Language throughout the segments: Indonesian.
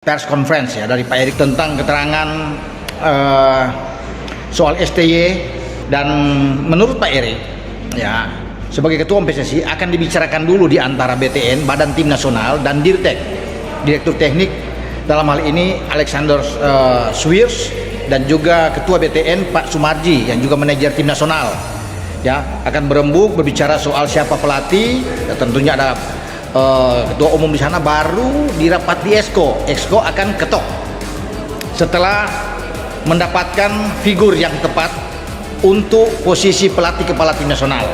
Pers conference ya dari Pak Erik tentang keterangan soal STY, dan menurut Pak Erik ya sebagai ketua PSSI akan dibicarakan dulu di antara BTN, Badan Tim Nasional, dan Dirtek, Direktur Teknik, dalam hal ini Alexander Swiers, dan juga Ketua BTN Pak Sumarji yang juga manajer Tim Nasional ya, akan berembuk berbicara soal siapa pelatih ya, tentunya ada ketua umum di sana, baru dirapat di Exco akan ketok setelah mendapatkan figur yang tepat untuk posisi pelatih kepala tim nasional.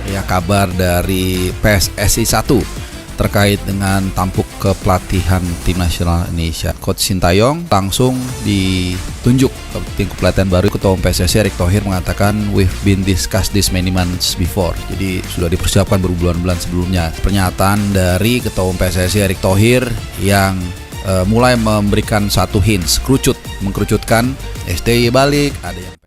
Ya, kabar dari PSSI 1 terkait dengan tampuk kepelatihan tim nasional Indonesia. Coach Sintayong langsung ditunjuk ke tim kepelatihan baru. Ketua umum PSSI Erick Thohir mengatakan we've been discussed this many months before. Jadi sudah dipersiapkan berbulan-bulan sebelumnya. Pernyataan dari Ketua umum PSSI Erick Thohir yang mulai memberikan satu hints, mengkerucutkan STY balik, ada yang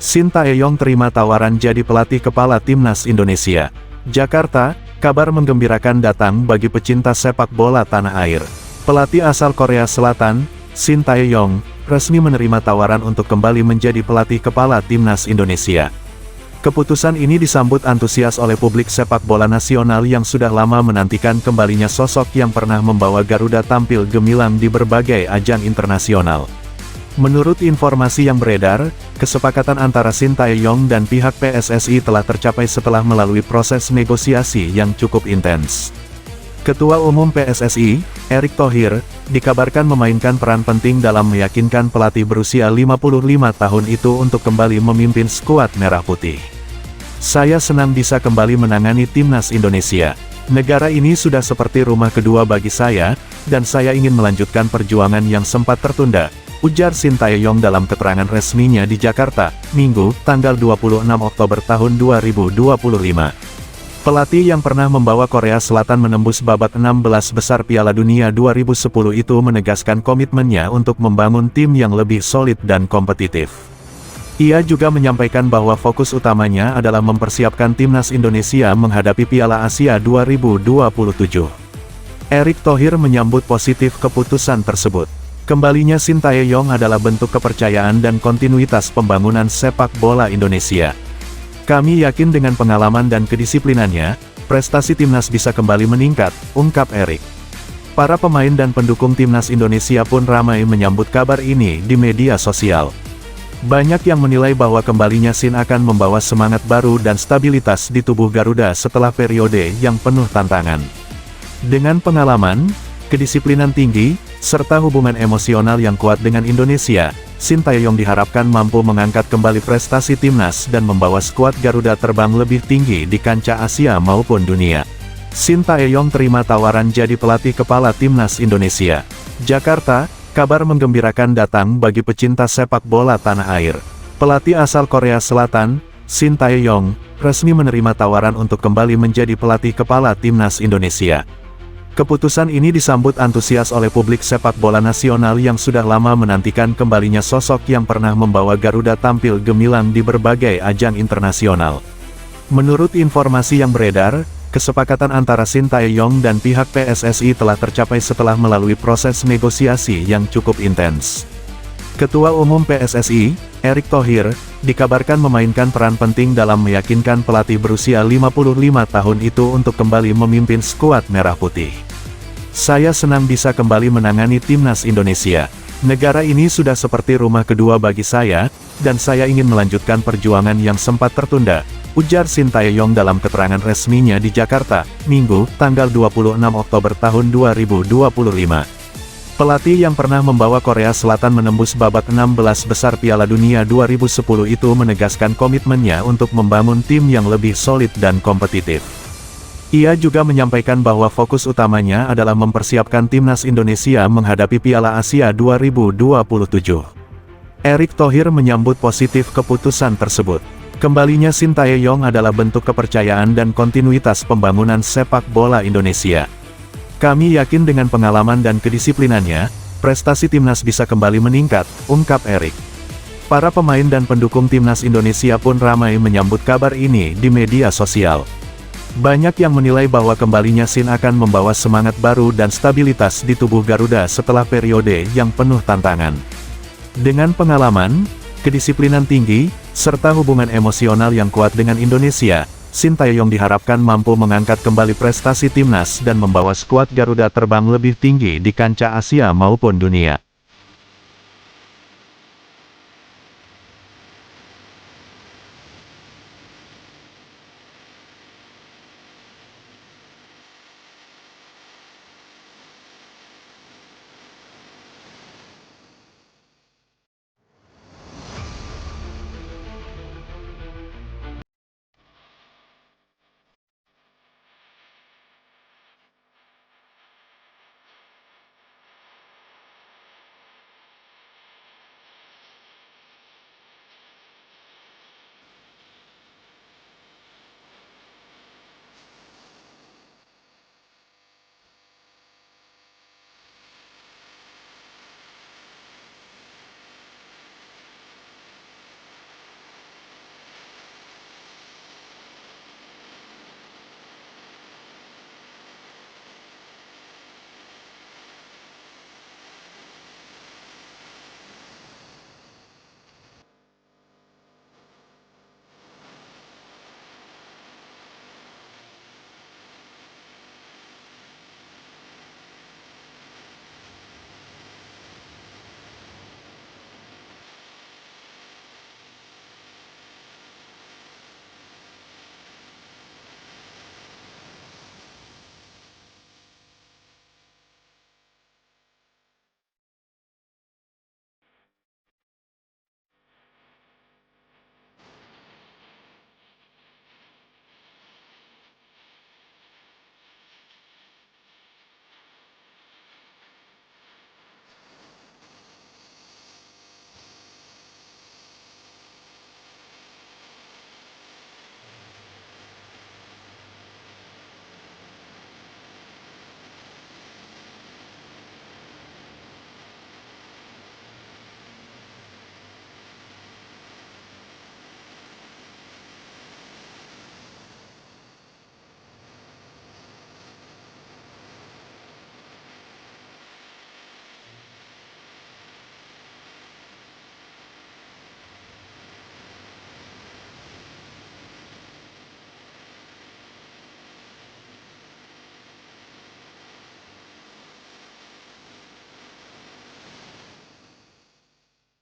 Sintayong terima tawaran jadi pelatih kepala Timnas Indonesia. Jakarta, kabar menggembirakan datang bagi pecinta sepak bola tanah air. Pelatih asal Korea Selatan, Sintayong, resmi menerima tawaran untuk kembali menjadi pelatih kepala Timnas Indonesia. Keputusan ini disambut antusias oleh publik sepak bola nasional yang sudah lama menantikan kembalinya sosok yang pernah membawa Garuda tampil gemilang di berbagai ajang internasional. Menurut informasi yang beredar, kesepakatan antara Sintayong dan pihak PSSI telah tercapai setelah melalui proses negosiasi yang cukup intens. Ketua Umum PSSI, Erick Thohir, dikabarkan memainkan peran penting dalam meyakinkan pelatih berusia 55 tahun itu untuk kembali memimpin skuad Merah Putih. "Saya senang bisa kembali menangani Timnas Indonesia. Negara ini sudah seperti rumah kedua bagi saya, dan saya ingin melanjutkan perjuangan yang sempat tertunda," ujar Sintayong dalam keterangan resminya di Jakarta, Minggu, tanggal 26 Oktober tahun 2025. Pelatih yang pernah membawa Korea Selatan menembus babak 16 besar Piala Dunia 2010 itu menegaskan komitmennya untuk membangun tim yang lebih solid dan kompetitif. Ia juga menyampaikan bahwa fokus utamanya adalah mempersiapkan Timnas Indonesia menghadapi Piala Asia 2027. Erick Thohir menyambut positif keputusan tersebut. Kembalinya Sintayong adalah bentuk kepercayaan dan kontinuitas pembangunan sepak bola Indonesia. "Kami yakin dengan pengalaman dan kedisiplinannya, prestasi Timnas bisa kembali meningkat," ungkap Erick. Para pemain dan pendukung Timnas Indonesia pun ramai menyambut kabar ini di media sosial. Banyak yang menilai bahwa kembalinya Sin akan membawa semangat baru dan stabilitas di tubuh Garuda setelah periode yang penuh tantangan. Dengan pengalaman, kedisiplinan tinggi, serta hubungan emosional yang kuat dengan Indonesia, Sintayong diharapkan mampu mengangkat kembali prestasi Timnas dan membawa skuad Garuda terbang lebih tinggi di kancah Asia maupun dunia. Sintayong terima tawaran jadi pelatih kepala Timnas Indonesia. Jakarta, kabar menggembirakan datang bagi pecinta sepak bola tanah air. Pelatih asal Korea Selatan, Sintayong, resmi menerima tawaran untuk kembali menjadi pelatih kepala Timnas Indonesia. Keputusan ini disambut antusias oleh publik sepak bola nasional yang sudah lama menantikan kembalinya sosok yang pernah membawa Garuda tampil gemilang di berbagai ajang internasional. Menurut informasi yang beredar, kesepakatan antara Sintayong dan pihak PSSI telah tercapai setelah melalui proses negosiasi yang cukup intens. Ketua Umum PSSI, Erick Thohir, dikabarkan memainkan peran penting dalam meyakinkan pelatih berusia 55 tahun itu untuk kembali memimpin skuad Merah Putih. "Saya senang bisa kembali menangani Timnas Indonesia. Negara ini sudah seperti rumah kedua bagi saya, dan saya ingin melanjutkan perjuangan yang sempat tertunda," ujar Sintayong dalam keterangan resminya di Jakarta, Minggu, tanggal 26 Oktober tahun 2025. Pelatih yang pernah membawa Korea Selatan menembus babak 16 besar Piala Dunia 2010 itu menegaskan komitmennya untuk membangun tim yang lebih solid dan kompetitif. Ia juga menyampaikan bahwa fokus utamanya adalah mempersiapkan Timnas Indonesia menghadapi Piala Asia 2027. Erick Thohir menyambut positif keputusan tersebut. Kembalinya Sintayong adalah bentuk kepercayaan dan kontinuitas pembangunan sepak bola Indonesia. "Kami yakin dengan pengalaman dan kedisiplinannya, prestasi timnas bisa kembali meningkat, ungkap Erik. Para pemain dan pendukung timnas Indonesia pun ramai menyambut kabar ini di media sosial. Banyak yang menilai bahwa kembalinya Shin akan membawa semangat baru dan stabilitas di tubuh Garuda setelah periode yang penuh tantangan. Dengan pengalaman, kedisiplinan tinggi, serta hubungan emosional yang kuat dengan Indonesia, Shin Tae-yong diharapkan mampu mengangkat kembali prestasi timnas dan membawa skuad Garuda terbang lebih tinggi di kancah Asia maupun dunia.